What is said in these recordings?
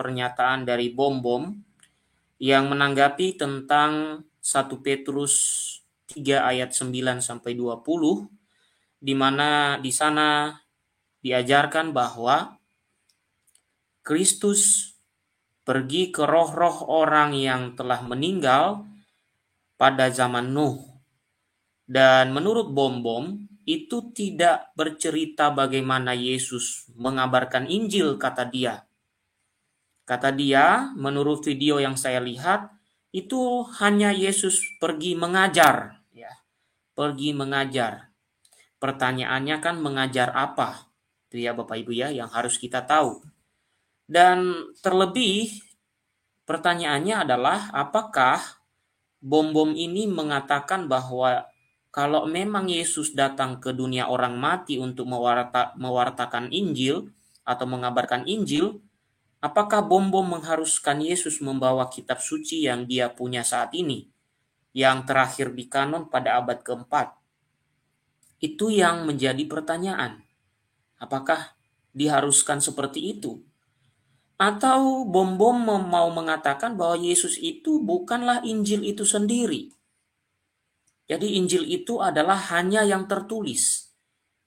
pernyataan dari Bom yang menanggapi tentang 1 Petrus 3 ayat 9 sampai 20, di mana di sana diajarkan bahwa Kristus pergi ke roh-roh orang yang telah meninggal pada zaman Nuh. Dan menurut Bom itu tidak bercerita bagaimana Yesus mengabarkan Injil, kata dia. Kata dia, menurut video yang saya lihat, itu hanya Yesus pergi mengajar, ya, pergi mengajar. Pertanyaannya kan mengajar apa? Itu ya Bapak Ibu ya yang harus kita tahu. Dan terlebih pertanyaannya adalah apakah Bom ini mengatakan bahwa kalau memang Yesus datang ke dunia orang mati untuk mewartakan Injil atau mengabarkan Injil, apakah Bom mengharuskan Yesus membawa kitab suci yang dia punya saat ini, yang terakhir di kanon pada abad keempat? Itu yang menjadi pertanyaan. Apakah diharuskan seperti itu? Atau Bom mau mengatakan bahwa Yesus itu bukanlah Injil itu sendiri. Jadi Injil itu adalah hanya yang tertulis.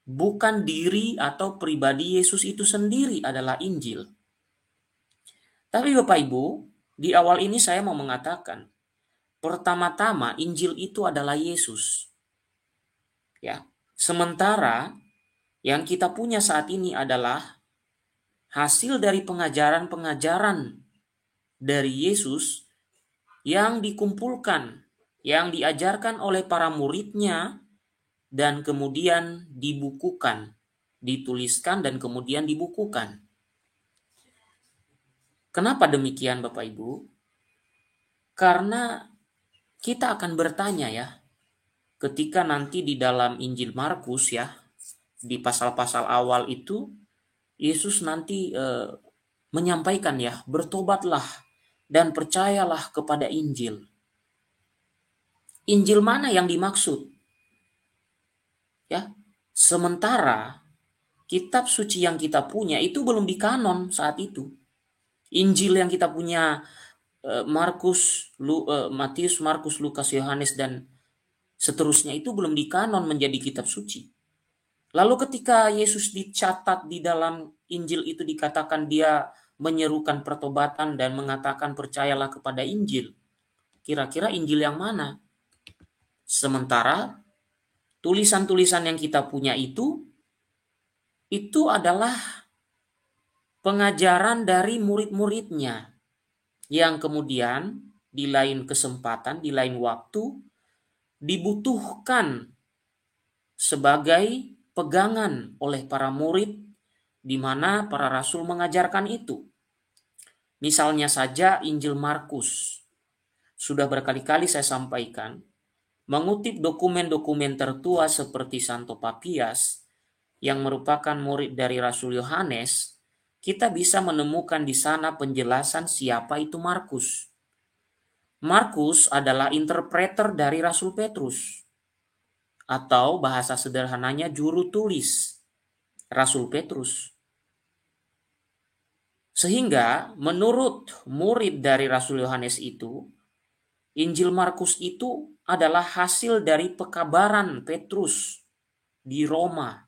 Bukan diri atau pribadi Yesus itu sendiri adalah Injil. Tapi Bapak Ibu, di awal ini saya mau mengatakan, pertama-tama Injil itu adalah Yesus. Ya. Sementara yang kita punya saat ini adalah hasil dari pengajaran-pengajaran dari Yesus yang dikumpulkan, yang diajarkan oleh para muridnya, dan kemudian dibukukan, dituliskan dan kemudian dibukukan. Kenapa demikian Bapak Ibu? Karena kita akan bertanya ya, ketika nanti di dalam Injil Markus ya, di pasal-pasal awal itu, Yesus nanti menyampaikan ya, bertobatlah dan percayalah kepada Injil. Injil mana yang dimaksud? Ya, sementara kitab suci yang kita punya itu belum dikanon saat itu. Injil yang kita punya Matius, Markus, Lukas, Yohanes dan seterusnya itu belum dikanon menjadi kitab suci. Lalu ketika Yesus dicatat di dalam Injil itu dikatakan dia menyerukan pertobatan dan mengatakan percayalah kepada Injil. Kira-kira Injil yang mana? Sementara tulisan-tulisan yang kita punya itu adalah pengajaran dari murid-muridnya yang kemudian di lain kesempatan, di lain waktu dibutuhkan sebagai pegangan oleh para murid di mana para rasul mengajarkan itu. Misalnya saja Injil Markus. Sudah berkali-kali saya sampaikan, mengutip dokumen-dokumen tertua seperti Santo Papias yang merupakan murid dari Rasul Yohanes, kita bisa menemukan di sana penjelasan siapa itu Markus. Markus adalah interpreter dari Rasul Petrus, atau bahasa sederhananya juru tulis Rasul Petrus. Sehingga menurut murid dari Rasul Yohanes itu, Injil Markus itu adalah hasil dari pekabaran Petrus di Roma.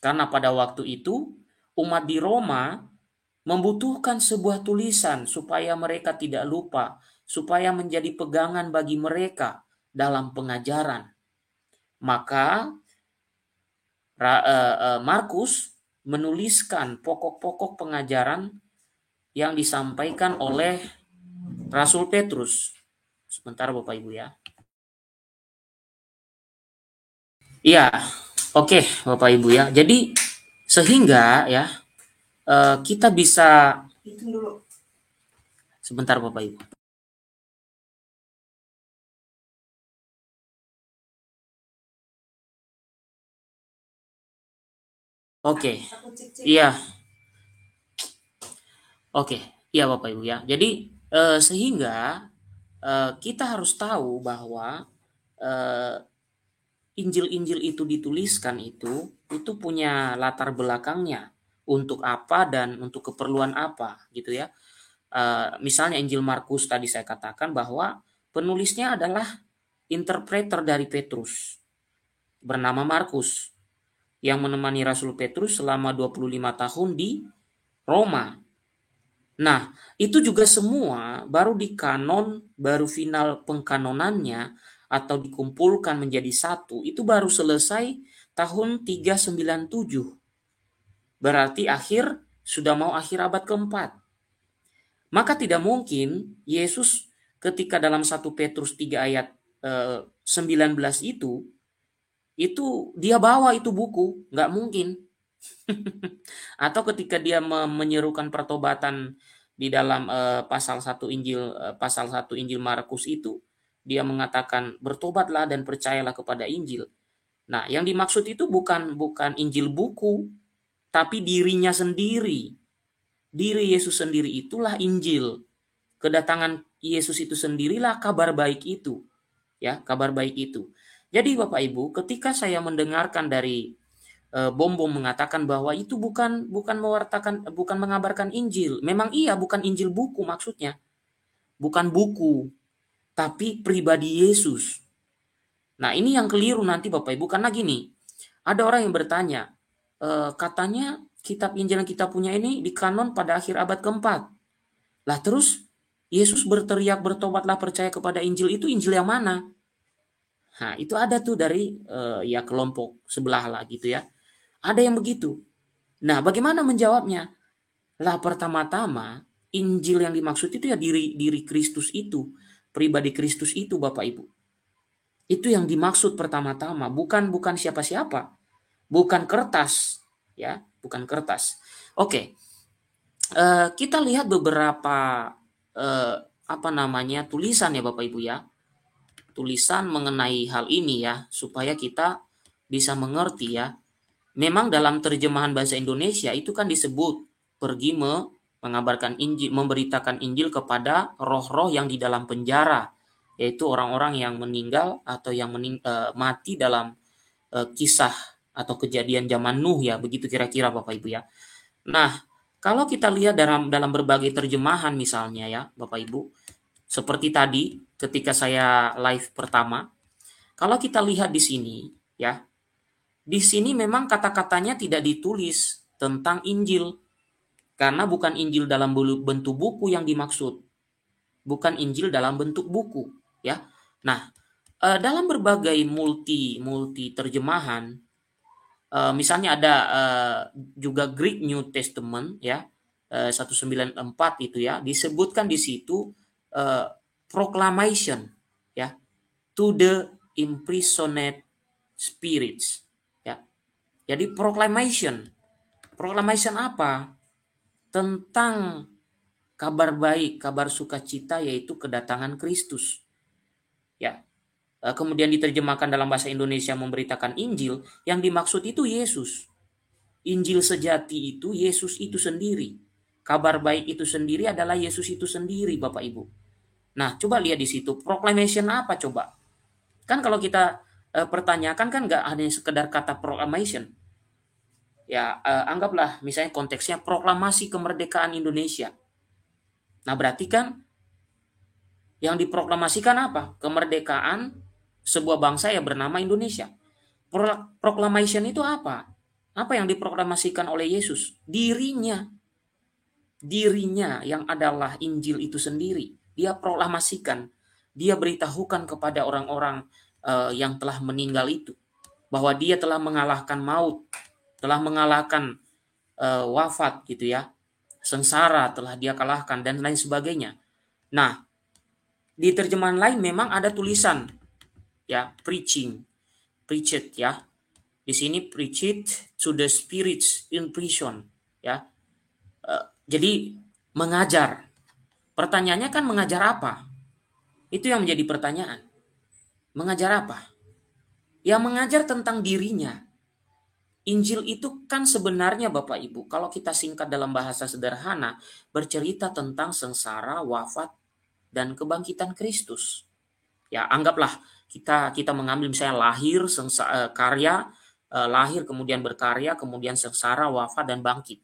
Karena pada waktu itu umat di Roma membutuhkan sebuah tulisan supaya mereka tidak lupa, supaya menjadi pegangan bagi mereka dalam pengajaran. Maka Markus menuliskan pokok-pokok pengajaran yang disampaikan oleh Rasul Petrus. Sebentar Bapak Ibu ya. Iya, oke Bapak Ibu ya. Jadi sehingga ya kita bisa sebentar Bapak Ibu. Oke. Iya. Oke, iya Bapak Ibu ya. Jadi sehingga kita harus tahu bahwa Injil-Injil itu dituliskan itu punya latar belakangnya, untuk apa dan untuk keperluan apa gitu ya. Misalnya Injil Markus tadi saya katakan bahwa penulisnya adalah interpreter dari Petrus bernama Markus yang menemani Rasul Petrus selama 25 tahun di Roma. Nah, itu juga semua baru di kanon, baru final pengkanonannya atau dikumpulkan menjadi satu, itu baru selesai tahun 397. Berarti sudah mau akhir abad keempat. Maka tidak mungkin Yesus ketika dalam 1 Petrus 3 ayat 19 itu dia bawa itu buku, nggak mungkin. Atau ketika dia menyerukan pertobatan di dalam pasal 1 Injil Markus itu, dia mengatakan bertobatlah dan percayalah kepada Injil. Nah, yang dimaksud itu bukan Injil buku, tapi dirinya sendiri. Diri Yesus sendiri itulah Injil. Kedatangan Yesus itu sendirilah kabar baik itu. Ya, kabar baik itu. Jadi Bapak Ibu, ketika saya mendengarkan dari Bom mengatakan bahwa itu bukan mengabarkan Injil. Memang iya, bukan Injil buku maksudnya. Bukan buku, tapi pribadi Yesus. Nah, ini yang keliru nanti Bapak Ibu, karena gini, ada orang yang bertanya, katanya kitab Injil yang kita punya ini dikanon pada akhir abad keempat. Lah terus Yesus berteriak bertobatlah percaya kepada Injil, itu Injil yang mana? Nah, itu ada tuh dari ya kelompok sebelah lah gitu ya. Ada yang begitu. Nah, bagaimana menjawabnya? Lah pertama-tama Injil yang dimaksud itu ya diri Kristus itu, pribadi Kristus itu Bapak Ibu. Itu yang dimaksud pertama-tama, bukan siapa-siapa, bukan kertas, ya, bukan kertas. Oke, kita lihat beberapa tulisan ya Bapak Ibu ya, tulisan mengenai hal ini ya, supaya kita bisa mengerti ya. Memang dalam terjemahan bahasa Indonesia itu kan disebut pergi mengabarkan Injil, memberitakan Injil kepada roh-roh yang di dalam penjara, yaitu orang-orang yang meninggal atau yang mati dalam kisah atau kejadian zaman Nuh ya, begitu kira-kira Bapak Ibu ya. Nah, kalau kita lihat dalam berbagai terjemahan misalnya ya Bapak Ibu, seperti tadi ketika saya live pertama, kalau kita lihat di sini ya, di sini memang kata-katanya tidak ditulis tentang Injil, karena bukan Injil dalam bentuk buku yang dimaksud, bukan Injil dalam bentuk buku, ya. Nah, dalam berbagai multi terjemahan, misalnya ada juga Greek New Testament, ya, 194 itu ya, disebutkan di situ proclamation, ya, to the imprisoned spirits. Jadi proclamation apa? Tentang kabar baik, kabar sukacita yaitu kedatangan Kristus. Ya. Kemudian diterjemahkan dalam bahasa Indonesia memberitakan Injil, yang dimaksud itu Yesus. Injil sejati itu Yesus itu sendiri. Kabar baik itu sendiri adalah Yesus itu sendiri, Bapak Ibu. Nah, coba lihat di situ, proclamation apa coba? Kan kalau kita pertanyakan kan nggak hanya sekedar kata proclamation. Ya, anggaplah misalnya konteksnya proklamasi kemerdekaan Indonesia. Nah, berarti kan yang diproklamasikan apa? Kemerdekaan sebuah bangsa yang bernama Indonesia. Proclamation itu apa? Apa yang diproklamasikan oleh Yesus? Dirinya. Dirinya yang adalah Injil itu sendiri. Dia proklamasikan. Dia beritahukan kepada orang-orang yang telah meninggal itu. Bahwa dia telah mengalahkan maut. Telah mengalahkan wafat gitu ya, sengsara telah dia kalahkan dan lain sebagainya. Nah, di terjemahan lain memang ada tulisan ya, preached ya. Di sini preached to the spirits in prison ya. Jadi mengajar. Pertanyaannya kan mengajar apa? Itu yang menjadi pertanyaan. Mengajar apa? Ya mengajar tentang dirinya. Injil itu kan sebenarnya Bapak Ibu, kalau kita singkat dalam bahasa sederhana, bercerita tentang sengsara, wafat, dan kebangkitan Kristus. Ya, anggaplah kita mengambil misalnya lahir, lahir kemudian berkarya, kemudian sengsara, wafat, dan bangkit.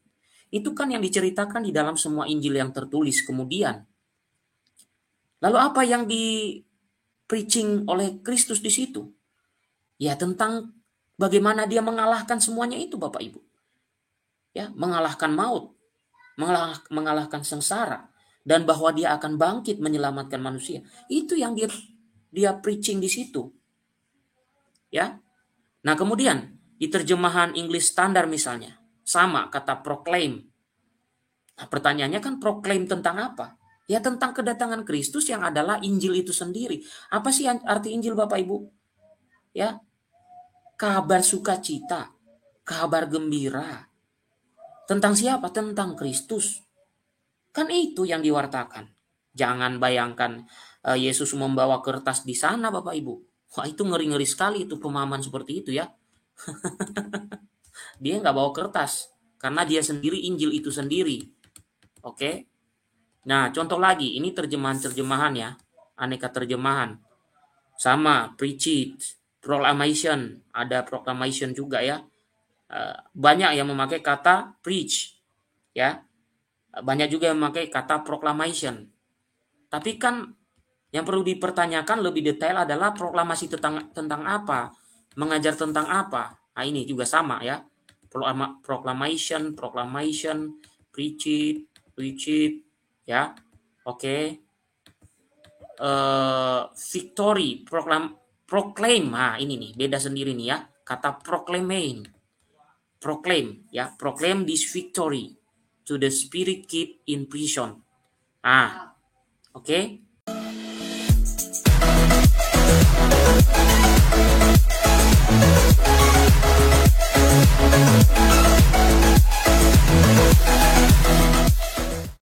Itu kan yang diceritakan di dalam semua Injil yang tertulis kemudian. Lalu apa yang di preaching oleh Kristus di situ? Ya tentang bagaimana dia mengalahkan semuanya itu Bapak Ibu. Ya, mengalahkan maut, mengalahkan sengsara, dan bahwa dia akan bangkit menyelamatkan manusia. Itu yang dia preaching di situ. Ya. Nah, kemudian di terjemahan English Standard misalnya, sama kata proclaim. Nah, pertanyaannya kan proclaim tentang apa? Ya tentang kedatangan Kristus yang adalah Injil itu sendiri. Apa sih arti Injil Bapak Ibu? Ya, kabar sukacita, kabar gembira. Tentang siapa? Tentang Kristus. Kan itu yang diwartakan. Jangan bayangkan Yesus membawa kertas di sana Bapak Ibu. Wah itu ngeri-ngeri sekali itu pemahaman seperti itu ya. Dia nggak bawa kertas. Karena dia sendiri Injil itu sendiri. Oke. Nah contoh lagi. Ini terjemahan-terjemahan ya. Aneka terjemahan. Sama. Preach it. Proclamation. Ada proclamation juga ya. Banyak yang memakai kata preach. Ya. Banyak juga yang memakai kata proclamation. Tapi kan yang perlu dipertanyakan lebih detail adalah proklamasi tentang apa, mengajar tentang apa. Nah ini juga sama ya. Proclamation, preach it, ya. Oke. Victory, proclaim. Nah ini nih beda sendiri nih ya. Kata proclaim ya. Proclaim this victory to the spirit keep in prison. Oke.